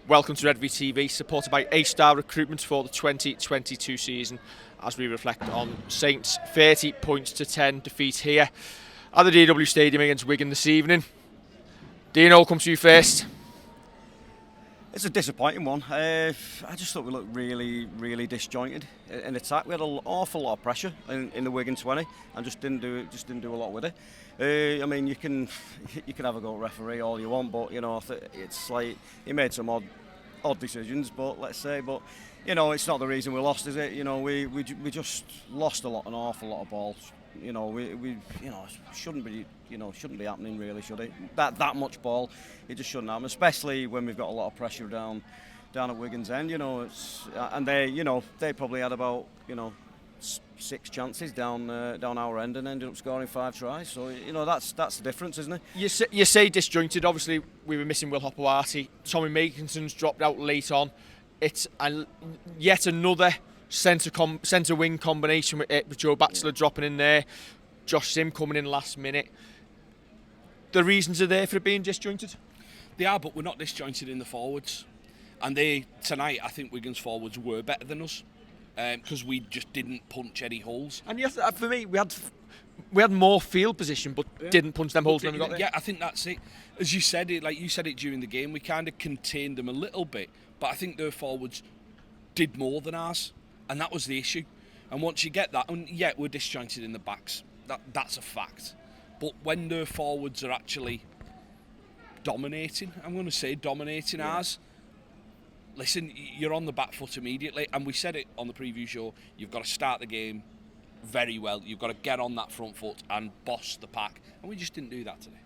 Welcome to Redvee TV, supported by A-Star Recruitment for the 2022 season, as we reflect on Saints' 30 points to 10 defeat here at the DW Stadium against Wigan this evening. Dino, I'll come to you first. It's a disappointing one. I just thought we looked really disjointed in attack. We had an awful lot of pressure in the Wigan 20 and just didn't do a lot with it. I mean, you can have a go at referee all you want, but it's like he made some odd decisions. But it's not the reason we lost, is it? We just lost an awful lot of balls. We shouldn't be happening, really, should it? That much ball, it just shouldn't happen, especially when we've got a lot of pressure down at Wigan's end. And they probably had about 6 chances down our end and ended up scoring 5 tries. So that's the difference, isn't it? You say disjointed. Obviously, we were missing Will Hopewati. Tommy Makinson's dropped out late on. It's yet another centre wing combination with Joe Batchelor dropping in there, Josh Sim coming in last minute. The reasons are there for it being disjointed? They are, but we're not disjointed in the forwards. And tonight, I think Wigan's forwards were better than us because we just didn't punch any holes. And for me, we had more field position, but didn't punch them holes when we got there. Yeah, I think that's it. As you said it, like you said it during the game, we kind of contained them a little bit, but I think their forwards did more than ours. And that was the issue. And once you get that, and yeah, we're disjointed in the backs. That's a fact. But when their forwards are actually dominating, ours, listen, you're on the back foot immediately. And we said it on the preview show, you've got to start the game very well. You've got to get on that front foot and boss the pack. And we just didn't do that today.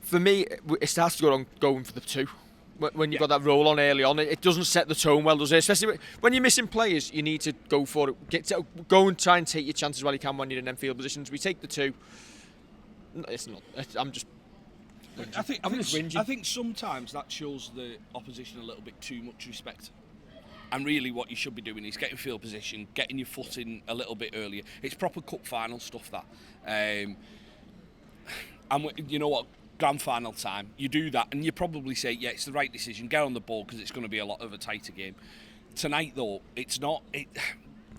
For me, it starts to go on going for the 2. When you've got that roll on early on, it doesn't set the tone well, does it? Especially when you're missing players, you need to go for it. Go and try and take your chances while you can when you're in them field positions. We take the 2. It's not. I'm just. I think sometimes that shows the opposition a little bit too much respect. And really, what you should be doing is getting field position, getting your foot in a little bit earlier. It's proper cup final stuff, that. And you know what? Grand final time, you do that and you probably say, yeah, it's the right decision, get on the ball because it's going to be a lot of a tighter game. Tonight though, it's not.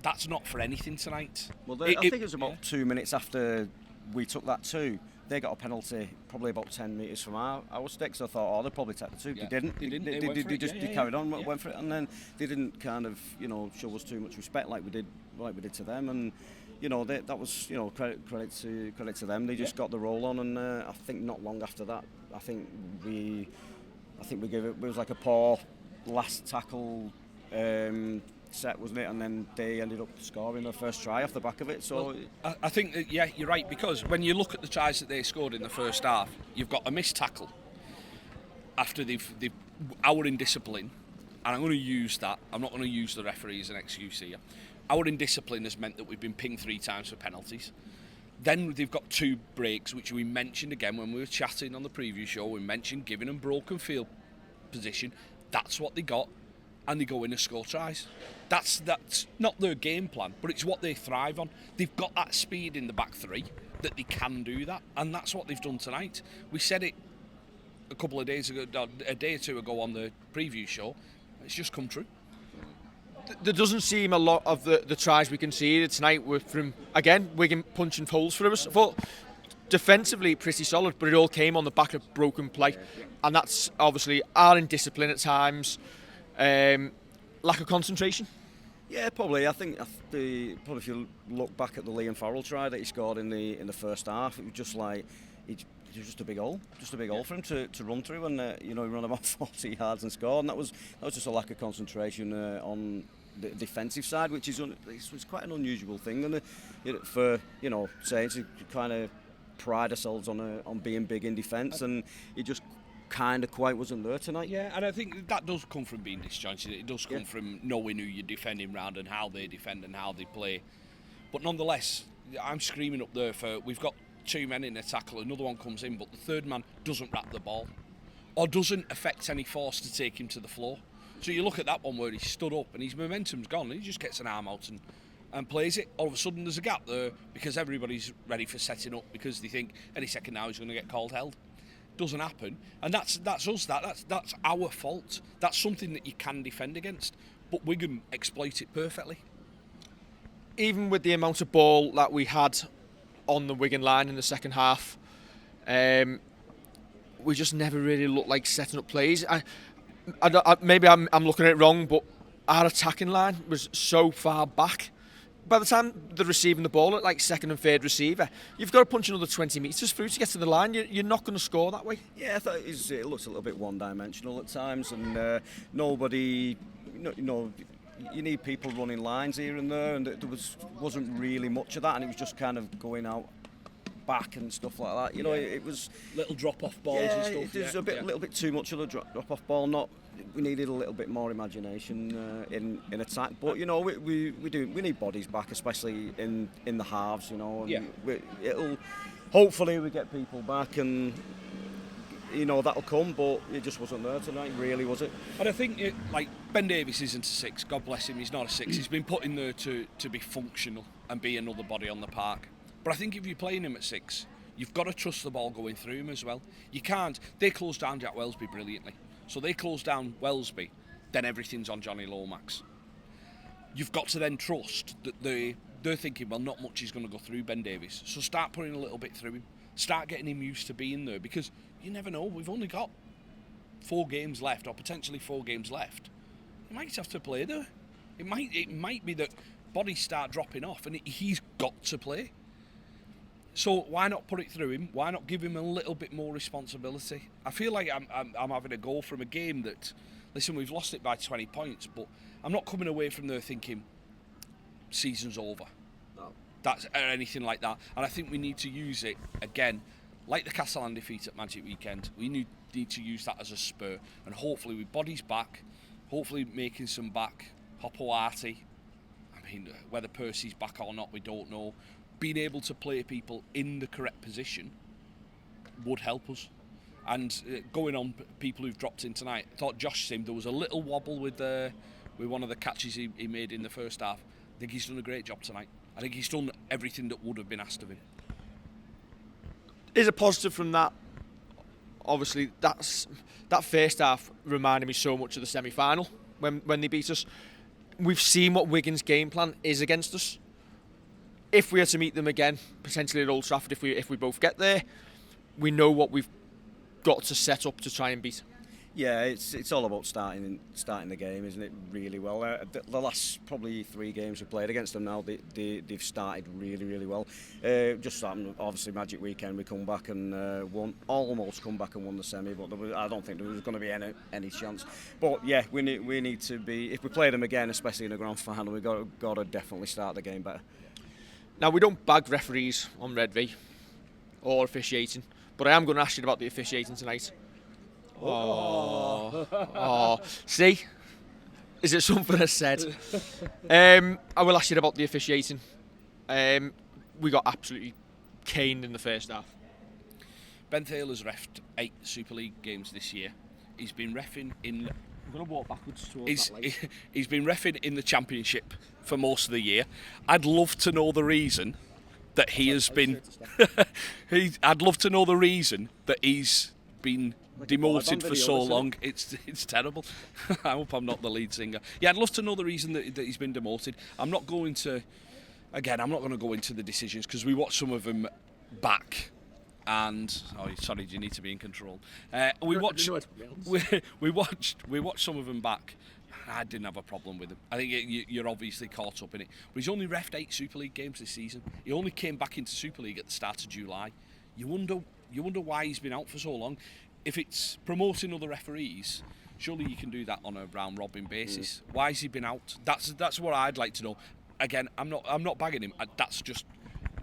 That's not for anything tonight. Well, I think it was about 2 minutes after we took that 2, they got a penalty probably about 10 metres from our stick, so I thought, they'll probably take the 2. Yeah. They didn't. They carried on, went for it, and then they didn't kind of show us too much respect like we did to them. And that was credit to them. They just got the roll on, and I think not long after that, I think we gave it. It was like a poor last tackle set, wasn't it? And then they ended up scoring their first try off the back of it. So I think that, yeah, you're right, because when you look at the tries that they scored in the first half, you've got a missed tackle after our indiscipline, and I'm going to use that. I'm not going to use the referee as an excuse here. Our indiscipline has meant that we've been pinged 3 times for penalties. Then they've got 2 breaks, which we mentioned again when we were chatting on the preview show. We mentioned giving them broken field position. That's what they got, and they go in and score tries. That's not their game plan, but it's what they thrive on. They've got that speed in the back 3 that they can do that, and that's what they've done tonight. We said it a couple of days ago, a day or 2 ago on the preview show. It's just come true. There doesn't seem a lot of the tries we conceded tonight were from, again, Wigan punching holes for us. I thought defensively pretty solid, but it all came on the back of broken play. And that's obviously our indiscipline at times, lack of concentration. Yeah, probably. I think probably if you look back at the Liam Farrell try that he scored in the first half, it was just like it was just a big hole for him to run through, and he ran about 40 yards and scored, and that was just a lack of concentration on the defensive side, which is it's quite an unusual thing, and for Saints to kind of pride ourselves on being big in defence, and it just kind of quite wasn't there tonight. Yeah, and I think that does come from being disjointed. It does come from knowing who you're defending round and how they defend and how they play. But nonetheless, I'm screaming up there for, we've got 2 men in a tackle, another one comes in, but the third man doesn't wrap the ball or doesn't affect any force to take him to the floor. So you look at that one where he stood up and his momentum's gone, and he just gets an arm out and plays it, all of a sudden there's a gap there because everybody's ready for setting up because they think any second now he's going to get called held. Doesn't happen, and that's us. That's our fault. That's something that you can defend against, but Wigan exploit it perfectly. Even with the amount of ball that we had on the Wigan line in the second half, we just never really looked like setting up plays. Maybe I'm looking at it wrong, but our attacking line was so far back. By the time they're receiving the ball at like second and third receiver, you've got to punch another 20 metres through to get to the line. You're not going to score that way. Yeah, I thought it looks a little bit one-dimensional at times, and nobody, you need people running lines here and there, and there wasn't really much of that, and it was just kind of going out back and stuff like that. It was little drop-off balls and stuff. There's a little bit too much of a drop-off ball. We needed a little bit more imagination in attack, but we need bodies back, especially in the halves. And hopefully we get people back, and that'll come. But it just wasn't there tonight, really, was it? And I think like Ben Davies isn't a 6. God bless him, he's not a 6. He's been put in there to be functional and be another body on the park. But I think if you're playing him at 6, you've got to trust the ball going through him as well. You can't. They closed down Jack Wellesby brilliantly. So they close down Wellesby, then everything's on Johnny Lomax. You've got to then trust that they're thinking, well, not much is going to go through Ben Davies. So start putting a little bit through him. Start getting him used to being there, because you never know. We've only got 4 games left, or potentially 4 games left. You might have to play there. It might be that bodies start dropping off, and he's got to play. So why not put it through him? Why not give him a little bit more responsibility? I feel like I'm having a go from a game that, listen, we've lost it by 20 points, but I'm not coming away from there thinking season's over. No. That's or anything like that. And I think we need to use it again, like the Castellan defeat at Magic Weekend. We need to use that as a spur, and hopefully with bodies back, hopefully making some back. Hopoati, I mean, whether Percy's back or not, we don't know. Being able to play people in the correct position would help us. And going on people who've dropped in tonight, I thought Josh Sim, there was a little wobble with one of the catches he made in the first half. I think he's done a great job tonight. I think he's done everything that would have been asked of him. Is a positive from that. Obviously, that first half reminded me so much of the semi-final when they beat us. We've seen what Wigan's game plan is against us. If we are to meet them again, potentially at Old Trafford, if we both get there, we know what we've got to set up to try and beat. Yeah, it's all about starting the game, isn't it? Really well. The last probably 3 games we've played against them now, they've started really, really well. Just happened, obviously, Magic Weekend, we come back and almost come back and won the semi, but I don't think there was going to be any chance. But yeah, we need to be, if we play them again, especially in the grand final, we've got to definitely start the game better. Now, we don't bag referees on Redvee or officiating, but I am going to ask you about the officiating tonight. Oh. See? Is it something I said? I will ask you about the officiating. We got absolutely caned in the first half. Ben Thaler's refed 8 Super League games this year. He's been reffing in... I'm going to walk backwards towards that light. He's been reffing in the Championship for most of the year. I'd love to know the reason that he has been... I'd love to know the reason that he's been demoted for so long. It's terrible. I hope I'm not the lead singer. Yeah, I'd love to know the reason that he's been demoted. I'm not going to go into the decisions, because we watched some of them back. And sorry, you need to be in control. We watched some of them back. I didn't have a problem with him. I think you're obviously caught up in it. But he's only reffed 8 Super League games this season. He only came back into Super League at the start of July. You wonder why he's been out for so long. If it's promoting other referees, surely you can do that on a round robin basis. Why has he been out? That's what I'd like to know. Again, I'm not bagging him. That's just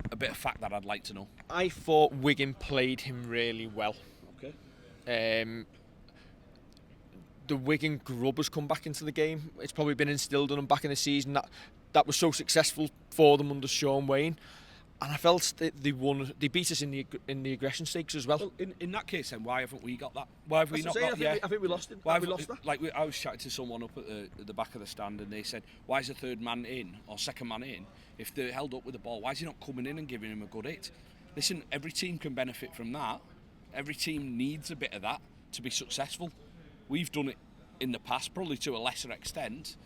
a bit of fact that I'd like to know. I thought Wigan played him really well. Okay. The Wigan grub has come back into the game. It's probably been instilled in them back in the season that was so successful for them under Sean Wayne. And I felt they won. They beat us in the aggression stakes as well. Well, in that case, then why haven't we got that? Why have we not got? I think we lost it. Why we lost that. Like I was chatting to someone up at the back of the stand, and they said, "Why is the third man in or second man in if they're held up with the ball? Why is he not coming in and giving him a good hit?" Listen, every team can benefit from that. Every team needs a bit of that to be successful. We've done it in the past, probably to a lesser extent,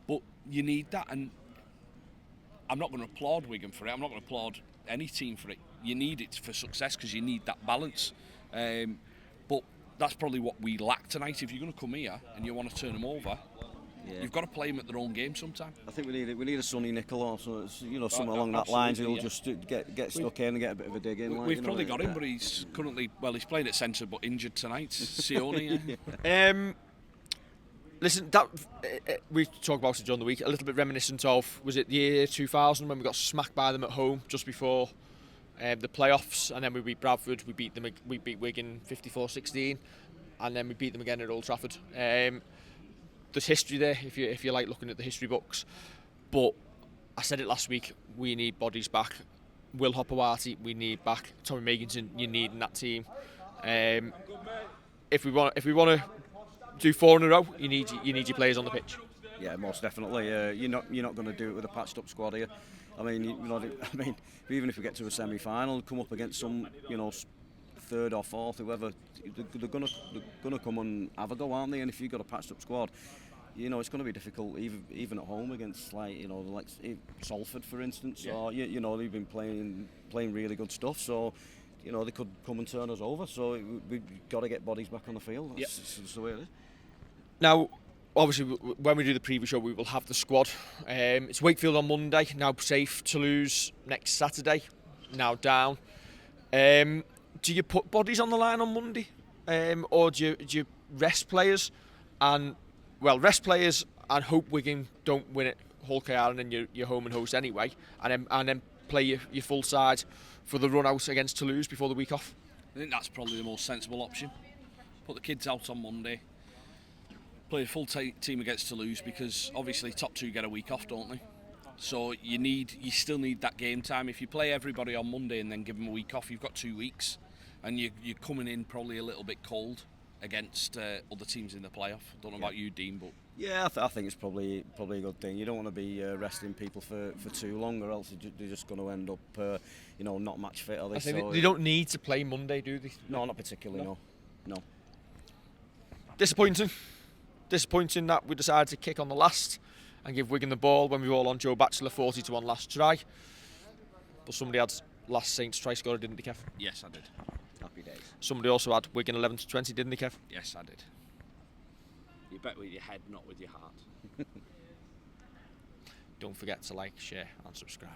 but you need that. And I'm not going to applaud Wigan for it. I'm not going to applaud any team for it. You need it for success because you need that balance. But that's probably what we lack tonight. If you're going to come here and you want to turn them over, you've got to play them at their own game sometime. I think we need a Sonny Nicol or so, something along that lines. He'll just get stuck in and get a bit of a dig in. We've probably got him, but he's currently he's playing at centre but injured tonight. Sione. Listen, that we talked about it during the week. A little bit reminiscent of, was it the year 2000 when we got smacked by them at home just before the playoffs, and then we beat Bradford. We beat Wigan 54-16, and then we beat them again at Old Trafford. There's history there if you like looking at the history books. But I said it last week. We need bodies back. Will Hopewati, we need back. Tommy Makinson, you need in that team. If we want to do 4 in a row, you need your players on the pitch. Yeah, most definitely. You're not going to do it with a patched up squad here. I mean, even if we get to a semi-final, come up against some, third or fourth, whoever, they're gonna come and have a go, aren't they? And if you've got a patched up squad, it's going to be difficult, even at home against like Salford, for instance, or they've been playing really good stuff. So. They could come and turn us over, so we've got to get bodies back on the field. That's the way it is. Now, obviously, when we do the preview show, we will have the squad. It's Wakefield on Monday, now safe. Toulouse next Saturday, now down. Do you put bodies on the line on Monday? Or do you rest players? Rest players and hope Wigan don't win it Hull KR and then you're home and host anyway, and then play your full side for the run out against Toulouse before the week off. I think that's probably the most sensible option. Put the kids out on Monday, play a full team against Toulouse, because obviously top 2 get a week off, don't they? So you still need that game time. If you play everybody on Monday and then give them a week off, you've got 2 weeks, and you're coming in probably a little bit cold against other teams in the playoff. Don't know about you, Dean, but yeah, I think it's probably a good thing. You don't want to be resting people for too long, or else they're just going to end up, not match fit. Are they? I think they don't need to play Monday, do they? No, not particularly. No. Disappointing that we decided to kick on the last and give Wigan the ball when we were all on Joe Batchelor 40-1 last try. But somebody had last Saints try scorer, didn't they, Kev? yes, I did. Happy days. Somebody also had Wigan 11-20, didn't they, Kev? Yes, I did. You bet with your head, not with your heart. Don't forget to like, share and subscribe.